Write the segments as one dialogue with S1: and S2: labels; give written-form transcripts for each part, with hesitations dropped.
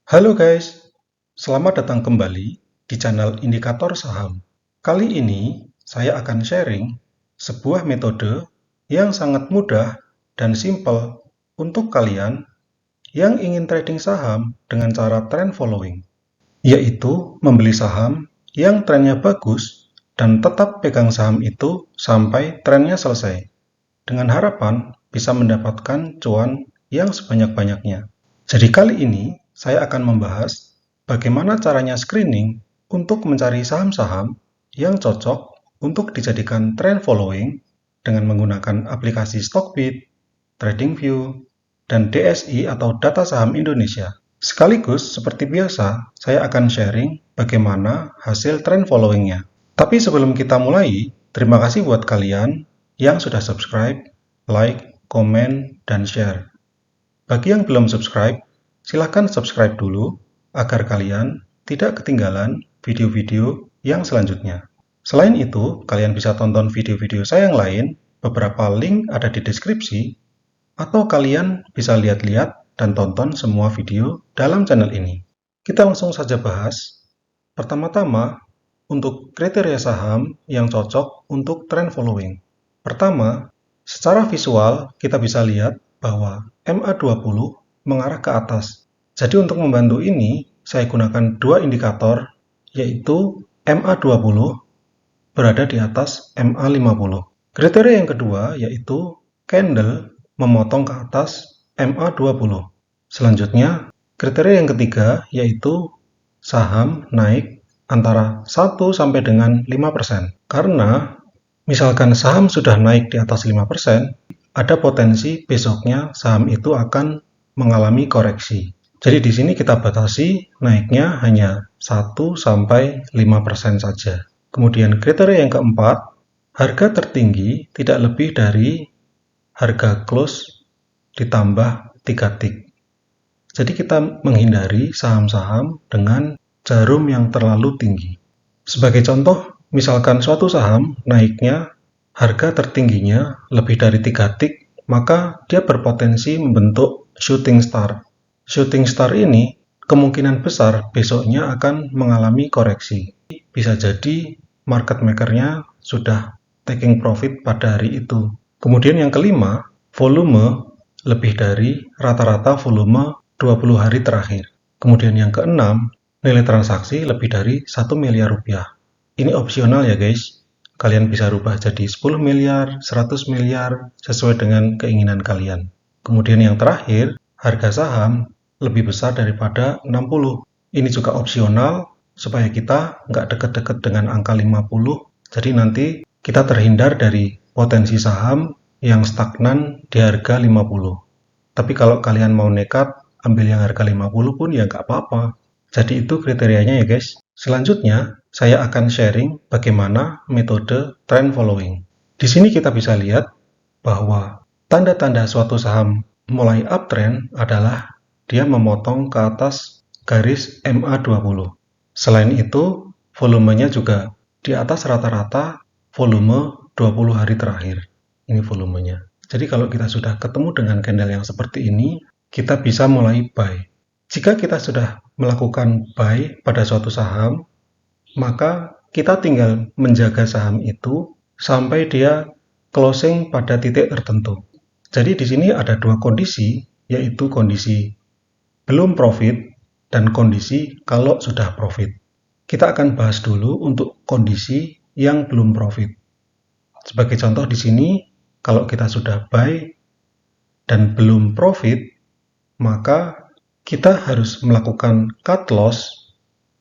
S1: Halo guys, selamat datang kembali di channel Indikator Saham. Kali ini saya akan sharing sebuah metode yang sangat mudah dan simpel untuk kalian yang ingin trading saham dengan cara trend following, yaitu membeli saham yang trennya bagus dan tetap pegang saham itu sampai trennya selesai, dengan harapan bisa mendapatkan cuan yang sebanyak-banyaknya. Jadi kali ini saya akan membahas bagaimana caranya screening untuk mencari saham-saham yang cocok untuk dijadikan trend following dengan menggunakan aplikasi Stockbit, TradingView, dan DSI atau Data Saham Indonesia. Sekaligus seperti biasa, saya akan sharing bagaimana hasil trend followingnya. Tapi sebelum kita mulai, terima kasih buat kalian yang sudah subscribe, like, komen, dan share. Bagi yang belum subscribe, silahkan subscribe dulu agar kalian tidak ketinggalan video-video yang selanjutnya. Selain itu, kalian bisa tonton video-video saya yang lain, beberapa link ada di deskripsi, atau kalian bisa lihat-lihat dan tonton semua video dalam channel ini. Kita langsung saja bahas. Pertama-tama, untuk kriteria saham yang cocok untuk trend following. Pertama, secara visual kita bisa lihat bahwa MA20 mengarah ke atas. Jadi untuk membantu ini, saya gunakan dua indikator, yaitu MA20 berada di atas MA50. Kriteria yang kedua yaitu candle memotong ke atas MA20. Selanjutnya, kriteria yang ketiga yaitu saham naik antara 1 sampai dengan 5%. Karena misalkan saham sudah naik di atas 5%, ada potensi besoknya saham itu akan mengalami koreksi. Jadi di sini kita batasi naiknya hanya 1 sampai 5% saja. Kemudian kriteria yang keempat, harga tertinggi tidak lebih dari harga close ditambah 3 tick. Jadi kita menghindari saham-saham dengan jarum yang terlalu tinggi. Sebagai contoh, misalkan suatu saham naiknya harga tertingginya lebih dari 3 tick, maka dia berpotensi membentuk shooting star. Shooting star ini kemungkinan besar besoknya akan mengalami koreksi. Bisa jadi market maker-nya sudah taking profit pada hari itu. Kemudian yang kelima, volume lebih dari rata-rata volume 20 hari terakhir. Kemudian yang keenam, nilai transaksi lebih dari 1 miliar rupiah. Ini opsional ya guys. Kalian bisa rubah jadi 10 miliar, 100 miliar, sesuai dengan keinginan kalian. Kemudian yang terakhir, harga saham lebih besar daripada 60. Ini juga opsional, supaya kita nggak deket-deket dengan angka 50. Jadi nanti kita terhindar dari potensi saham yang stagnan di harga 50. Tapi kalau kalian mau nekat, ambil yang harga 50 pun ya nggak apa-apa. Jadi itu kriterianya ya guys. Selanjutnya, saya akan sharing bagaimana metode trend following. Di sini kita bisa lihat bahwa tanda-tanda suatu saham mulai uptrend adalah dia memotong ke atas garis MA20. Selain itu, volumenya juga di atas rata-rata volume 20 hari terakhir. Ini volumenya. Jadi kalau kita sudah ketemu dengan candle yang seperti ini, kita bisa mulai buy. Jika kita sudah melakukan buy pada suatu saham, maka kita tinggal menjaga saham itu sampai dia closing pada titik tertentu. Jadi di sini ada dua kondisi, yaitu kondisi belum profit dan kondisi kalau sudah profit. Kita akan bahas dulu untuk kondisi yang belum profit. Sebagai contoh di sini, kalau kita sudah buy dan belum profit, maka kita harus melakukan cut loss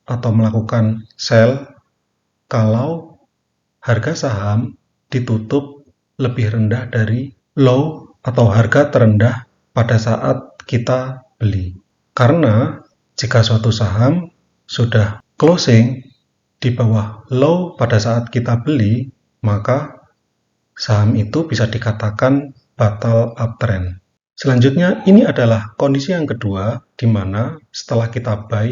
S1: atau melakukan sell kalau harga saham ditutup lebih rendah dari low atau harga terendah pada saat kita beli. Karena jika suatu saham sudah closing di bawah low pada saat kita beli, maka saham itu bisa dikatakan batal uptrend. Selanjutnya, ini adalah kondisi yang kedua, di mana setelah kita buy,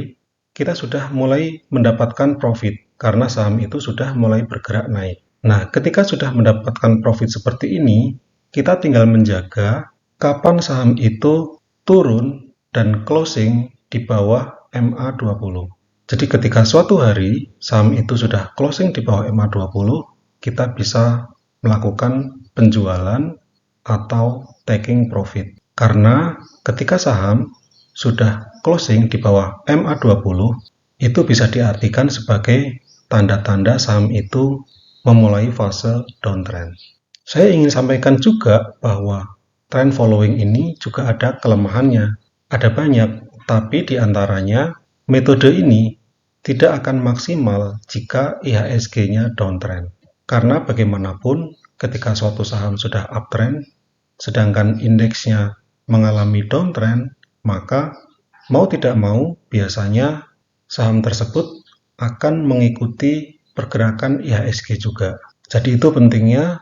S1: kita sudah mulai mendapatkan profit, karena saham itu sudah mulai bergerak naik. Nah, ketika sudah mendapatkan profit seperti ini, kita tinggal menjaga kapan saham itu turun dan closing di bawah MA20. Jadi ketika suatu hari saham itu sudah closing di bawah MA20, kita bisa melakukan penjualan atau taking profit. Karena ketika saham sudah closing di bawah MA20, itu bisa diartikan sebagai tanda-tanda saham itu memulai fase downtrend. Saya ingin sampaikan juga bahwa trend following ini juga ada kelemahannya. Ada banyak, tapi di antaranya metode ini tidak akan maksimal jika IHSG-nya downtrend. Karena bagaimanapun ketika suatu saham sudah uptrend, sedangkan indeksnya mengalami downtrend, maka mau tidak mau biasanya saham tersebut akan mengikuti pergerakan IHSG juga. Jadi itu pentingnya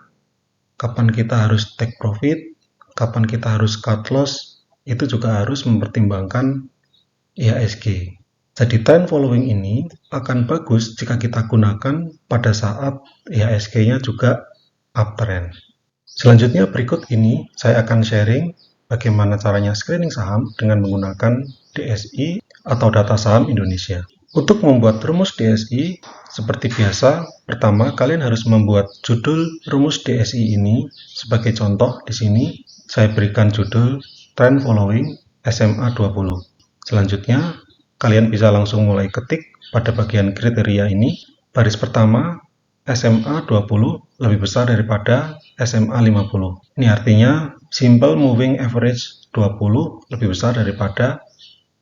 S1: kapan kita harus take profit, kapan kita harus cut loss, itu juga harus mempertimbangkan IHSG. Jadi trend following ini akan bagus jika kita gunakan pada saat IHSG-nya juga uptrend. Selanjutnya berikut ini saya akan sharing bagaimana caranya screening saham dengan menggunakan DSI atau data saham Indonesia. Untuk membuat rumus DSI, seperti biasa, pertama kalian harus membuat judul rumus DSI ini. Sebagai contoh di sini, saya berikan judul Trend Following SMA20. Selanjutnya, kalian bisa langsung mulai ketik pada bagian kriteria ini. Baris pertama, SMA20 lebih besar daripada SMA50. Ini artinya Simple Moving Average 20 lebih besar daripada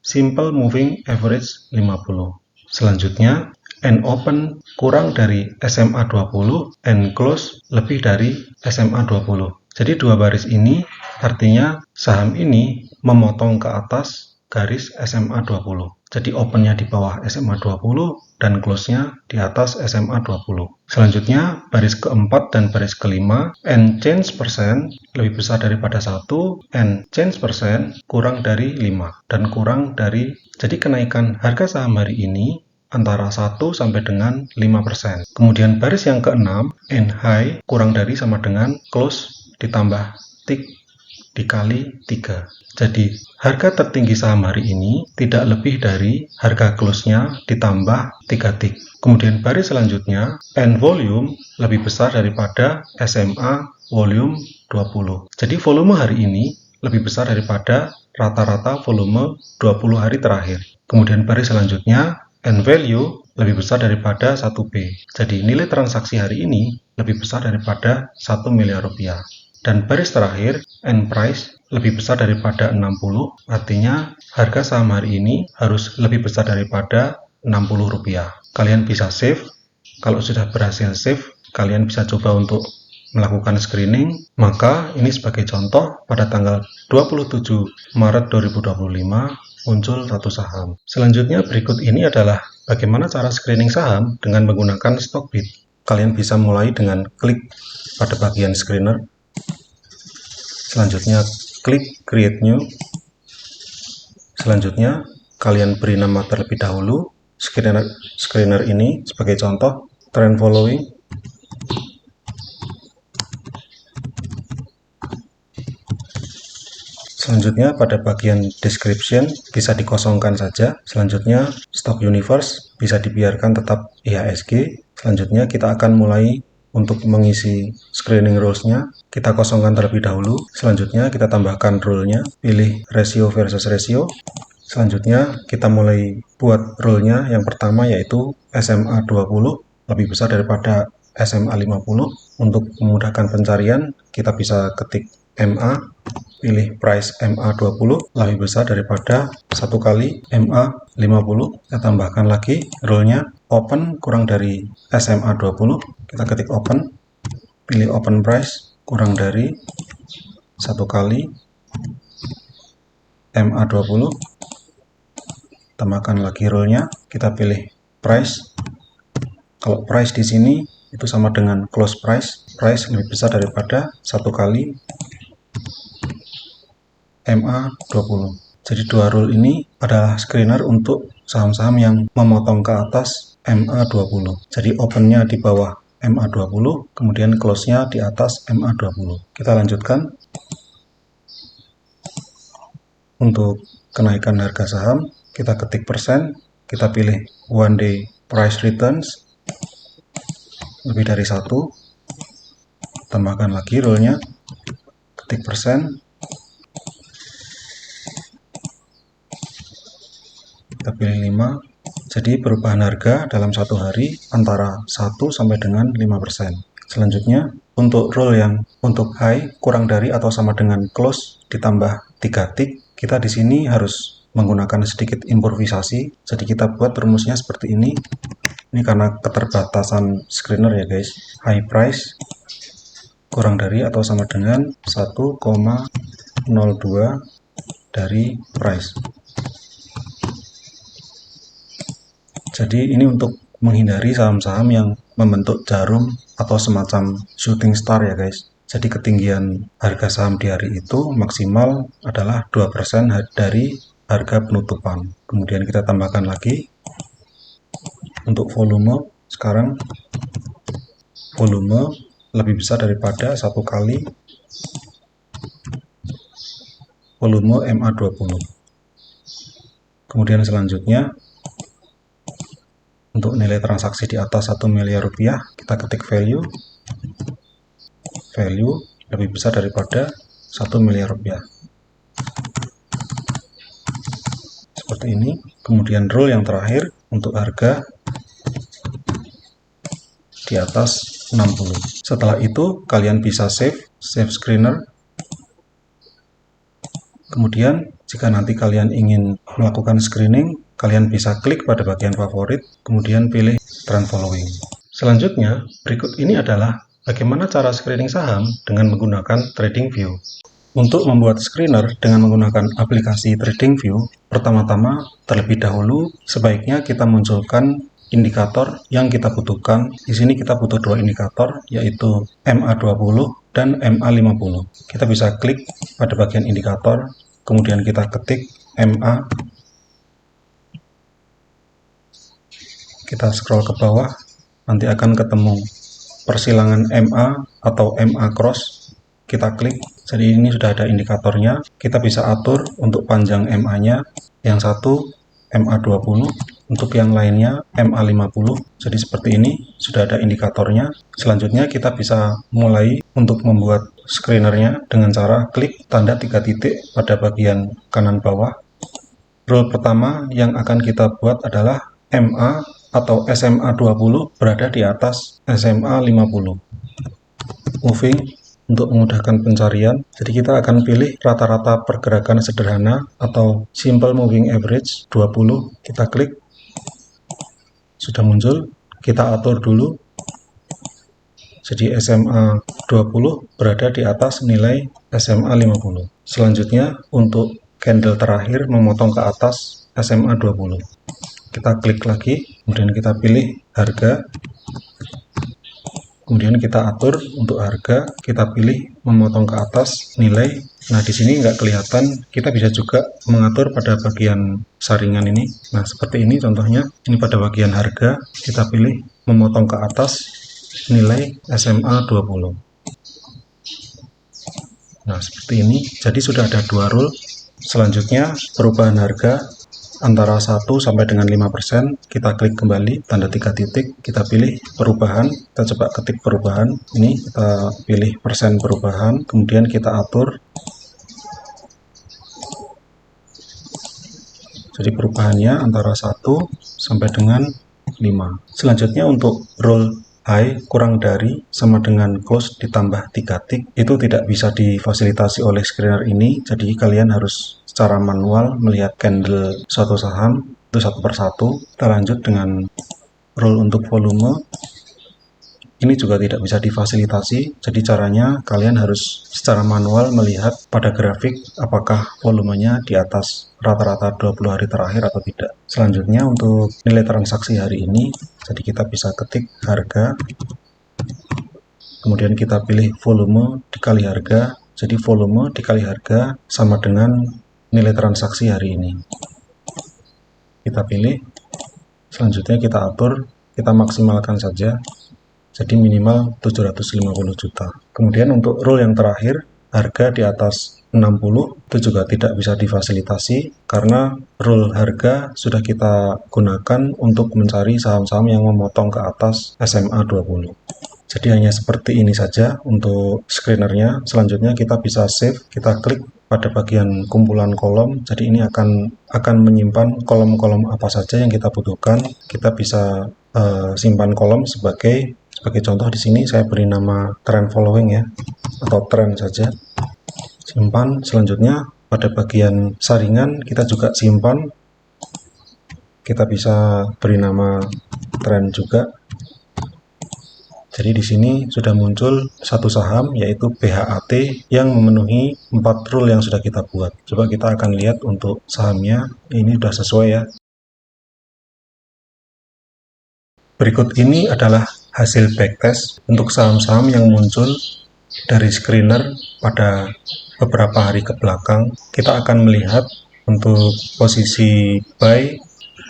S1: Simple Moving Average 50. Selanjutnya, N open kurang dari SMA20, N close lebih dari SMA20. Jadi dua baris ini artinya saham ini memotong ke atas garis SMA20. Jadi opennya di bawah SMA20 dan close-nya di atas SMA20. Selanjutnya, baris keempat dan baris kelima, N change persen lebih besar daripada 1, N change persen kurang dari 5, dan kurang dari, jadi kenaikan harga saham hari ini antara 1 sampai dengan 5%. Kemudian baris yang keenam, N high kurang dari sama dengan close ditambah tick dikali 3. Jadi harga tertinggi saham hari ini tidak lebih dari harga close-nya ditambah 3 tick. Kemudian baris selanjutnya, N volume lebih besar daripada SMA volume 20. Jadi volume hari ini lebih besar daripada rata-rata volume 20 hari terakhir. Kemudian baris selanjutnya, N value lebih besar daripada 1B. Jadi nilai transaksi hari ini lebih besar daripada 1 miliar rupiah. Dan baris terakhir, N price lebih besar daripada 60, artinya harga saham hari ini harus lebih besar daripada 60 rupiah. Kalian bisa save, kalau sudah berhasil save, kalian bisa coba untuk melakukan screening. Maka ini sebagai contoh, pada tanggal 27 Maret 2025 muncul satu saham. Selanjutnya berikut ini adalah bagaimana cara screening saham dengan menggunakan Stockbit. Kalian bisa mulai dengan klik pada bagian screener. Selanjutnya klik create new. Selanjutnya kalian beri nama terlebih dahulu screener ini sebagai contoh trend following. Selanjutnya pada bagian description bisa dikosongkan saja. Selanjutnya stock universe bisa dibiarkan tetap IHSG. Selanjutnya kita akan mulai untuk mengisi screening rules-nya. Kita kosongkan terlebih dahulu. Selanjutnya kita tambahkan rule-nya, pilih ratio versus ratio. Selanjutnya kita mulai buat rule-nya. Yang pertama yaitu SMA 20 lebih besar daripada SMA 50. Untuk memudahkan pencarian kita bisa ketik MA, pilih price MA 20 lebih besar daripada 1 kali MA 50. Kita tambahkan lagi rule-nya, open kurang dari SMA 20, kita ketik open, pilih open price kurang dari 1 kali MA 20. Tambahkan lagi rule-nya, kita pilih price. Kalau price di sini itu sama dengan close price, price lebih besar daripada 1 kali MA 20. Jadi dua rule ini adalah screener untuk saham-saham yang memotong ke atas MA 20. Jadi opennya di bawah MA 20, kemudian close-nya di atas MA 20. Kita lanjutkan. Untuk kenaikan harga saham, kita ketik persen, kita pilih one day price returns, lebih dari 1, tambahkan lagi rule-nya, ketik persen, kita pilih 5. Jadi perubahan harga dalam satu hari antara 1 sampai dengan 5%. Selanjutnya, untuk rule yang untuk high kurang dari atau sama dengan close ditambah 3 tick, kita di sini harus menggunakan sedikit improvisasi. Jadi kita buat rumusnya seperti ini. Ini karena keterbatasan screener ya guys. High price kurang dari atau sama dengan 1,02 dari price. Jadi ini untuk menghindari saham-saham yang membentuk jarum atau semacam shooting star ya guys. Jadi ketinggian harga saham di hari itu maksimal adalah 2% dari harga penutupan. Kemudian kita tambahkan lagi untuk volume. Sekarang volume lebih besar daripada 1 kali volume MA20. Kemudian selanjutnya untuk nilai transaksi di atas 1 miliar rupiah, kita ketik value lebih besar daripada 1 miliar rupiah. Seperti ini. Kemudian rule yang terakhir untuk harga di atas 60. Setelah itu kalian bisa save screener. Kemudian jika nanti kalian ingin melakukan screening, kalian bisa klik pada bagian favorit, kemudian pilih trend following. Selanjutnya, berikut ini adalah bagaimana cara screening saham dengan menggunakan TradingView. Untuk membuat screener dengan menggunakan aplikasi TradingView, pertama-tama terlebih dahulu sebaiknya kita munculkan indikator yang kita butuhkan. Di sini kita butuh 2 indikator, yaitu MA20 dan MA50. Kita bisa klik pada bagian indikator, kemudian kita ketik MA. Kita scroll ke bawah, nanti akan ketemu persilangan MA atau MA cross. Kita klik, jadi ini sudah ada indikatornya. Kita bisa atur untuk panjang MA-nya, yang satu MA20, untuk yang lainnya MA50. Jadi seperti ini, sudah ada indikatornya. Selanjutnya kita bisa mulai untuk membuat screenernya dengan cara klik tanda 3 titik pada bagian kanan bawah. Rule pertama yang akan kita buat adalah MA atau SMA20 berada di atas SMA50. Moving untuk memudahkan pencarian, jadi kita akan pilih rata-rata pergerakan sederhana atau simple moving average 20. Kita klik, sudah muncul. Kita atur dulu, jadi SMA 20 berada di atas nilai SMA 50. Selanjutnya untuk candle terakhir memotong ke atas SMA 20. Kita klik lagi, kemudian kita pilih harga, kemudian kita atur untuk harga, kita pilih memotong ke atas nilai. Nah, di sini nggak kelihatan, kita bisa juga mengatur pada bagian saringan ini. Nah, seperti ini contohnya, ini pada bagian harga, kita pilih memotong ke atas nilai SMA 20. Nah, seperti ini. Jadi sudah ada 2 rule. Selanjutnya, perubahan harga antara 1 sampai dengan 5%, kita klik kembali tanda 3 titik, kita pilih perubahan, kita coba ketik perubahan, ini kita pilih persen perubahan, kemudian kita atur, jadi perubahannya antara 1 sampai dengan 5. Selanjutnya untuk rule high kurang dari sama dengan close ditambah 3 tick, itu tidak bisa difasilitasi oleh screener ini, jadi kalian harus secara manual melihat candle suatu saham itu satu persatu. Kita lanjut dengan rule untuk volume. Ini juga tidak bisa difasilitasi, jadi caranya kalian harus secara manual melihat pada grafik apakah volumenya di atas rata-rata 20 hari terakhir atau tidak. Selanjutnya untuk nilai transaksi hari ini, jadi kita bisa ketik harga, kemudian kita pilih volume dikali harga, jadi volume dikali harga sama dengan nilai transaksi hari ini. Kita pilih, selanjutnya kita atur, kita maksimalkan saja, jadi minimal 750 juta. Kemudian untuk rule yang terakhir, harga di atas 60 itu juga tidak bisa difasilitasi karena rule harga sudah kita gunakan untuk mencari saham-saham yang memotong ke atas SMA 20. Jadi hanya seperti ini saja untuk screenernya. Selanjutnya kita bisa save, kita klik pada bagian kumpulan kolom. Jadi ini akan menyimpan kolom-kolom apa saja yang kita butuhkan. Kita bisa simpan kolom sebagai contoh di sini saya beri nama trend following ya, atau trend saja. Simpan. Selanjutnya pada bagian saringan kita juga simpan. Kita bisa beri nama trend juga. Jadi di sini sudah muncul satu saham yaitu BHAT yang memenuhi 4 rule yang sudah kita buat. Coba kita akan lihat untuk sahamnya, ini sudah sesuai ya. Berikut ini adalah hasil backtest untuk saham-saham yang muncul dari screener pada beberapa hari ke belakang. Kita akan melihat untuk posisi buy,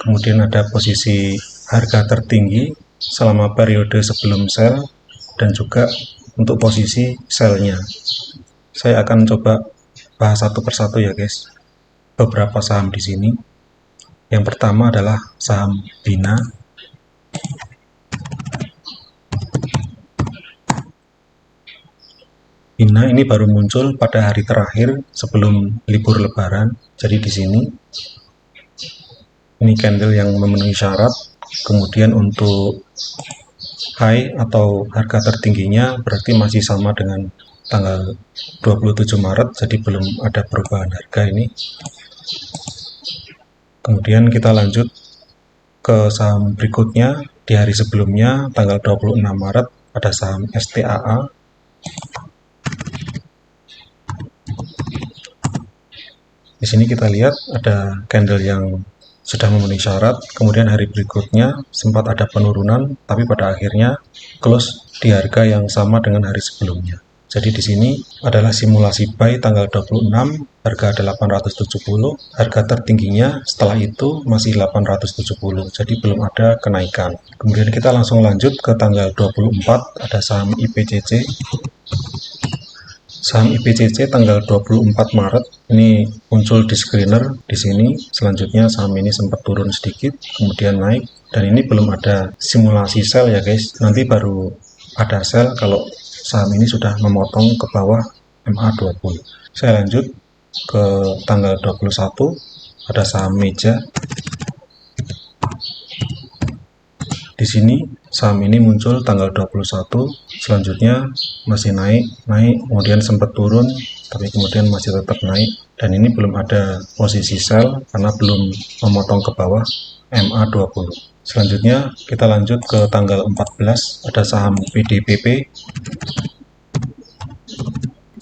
S1: kemudian ada posisi harga tertinggi selama periode sebelum sell, dan juga untuk posisi sell-nya. Saya akan coba bahas satu persatu ya guys. Beberapa saham di sini. Yang pertama adalah saham Bina. Bina ini baru muncul pada hari terakhir sebelum libur Lebaran. Jadi di sini ini candle yang memenuhi syarat. Kemudian untuk high atau harga tertingginya berarti masih sama dengan tanggal 27 Maret, jadi belum ada perubahan harga ini. Kemudian kita lanjut ke saham berikutnya. Di hari sebelumnya tanggal 26 Maret ada saham STAA. Di sini kita lihat ada candle yang sudah memenuhi syarat, kemudian hari berikutnya sempat ada penurunan, tapi pada akhirnya close di harga yang sama dengan hari sebelumnya. Jadi di sini adalah simulasi buy tanggal 26, harga ada 870, harga tertingginya setelah itu masih 870, jadi belum ada kenaikan. Kemudian kita langsung lanjut ke tanggal 24, ada saham IPCC. Saham IPCC tanggal 24 Maret ini muncul di screener di sini. Selanjutnya saham ini sempat turun sedikit, kemudian naik, dan ini belum ada simulasi sell ya guys. Nanti baru ada sell kalau saham ini sudah memotong ke bawah MA20. Saya lanjut ke tanggal 21, ada saham Meja. Di sini saham ini muncul tanggal 21, selanjutnya masih naik, kemudian sempat turun, tapi kemudian masih tetap naik, dan ini belum ada posisi sell karena belum memotong ke bawah MA20. Selanjutnya kita lanjut ke tanggal 14, ada saham PDPP.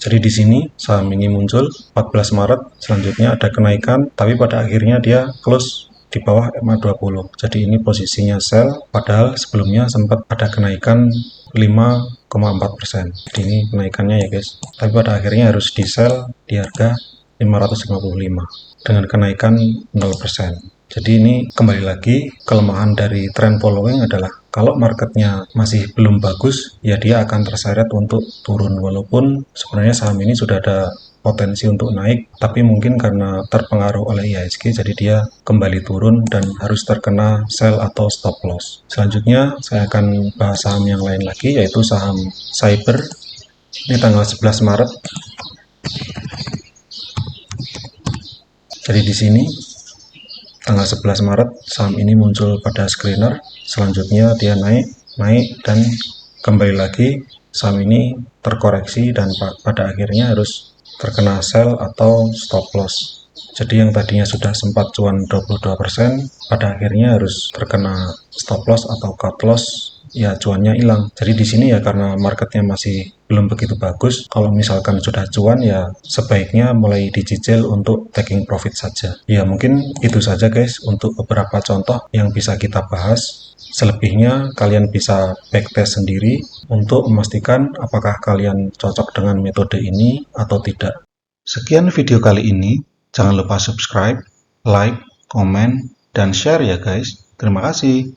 S1: Jadi di sini saham ini muncul 14 Maret, selanjutnya ada kenaikan, tapi pada akhirnya dia close di bawah MA20. Jadi ini posisinya sell, padahal sebelumnya sempat ada kenaikan 5,4%. Jadi ini kenaikannya ya guys. Tapi pada akhirnya harus di sell di harga 555 dengan kenaikan 0%. Jadi ini kembali lagi kelemahan dari trend following adalah kalau marketnya masih belum bagus, ya dia akan terseret untuk turun, walaupun sebenarnya saham ini sudah ada potensi untuk naik, tapi mungkin karena terpengaruh oleh IHSG jadi dia kembali turun dan harus terkena sell atau stop loss. Selanjutnya saya akan bahas saham yang lain lagi, yaitu saham Cyber. Ini tanggal 11 Maret. Jadi di sini tanggal 11 Maret saham ini muncul pada screener, selanjutnya dia naik dan kembali lagi saham ini terkoreksi dan pada akhirnya harus terkena sell atau stop loss. Jadi yang tadinya sudah sempat cuan 22%, pada akhirnya harus terkena stop loss atau cut loss, ya cuannya hilang. Jadi di sini ya karena marketnya masih belum begitu bagus, kalau misalkan sudah cuan ya sebaiknya mulai dicicil untuk taking profit saja. Ya mungkin itu saja guys untuk beberapa contoh yang bisa kita bahas. Selebihnya kalian bisa backtest sendiri untuk memastikan apakah kalian cocok dengan metode ini atau tidak. Sekian video kali ini, jangan lupa subscribe, like, komen, dan share ya guys. Terima kasih.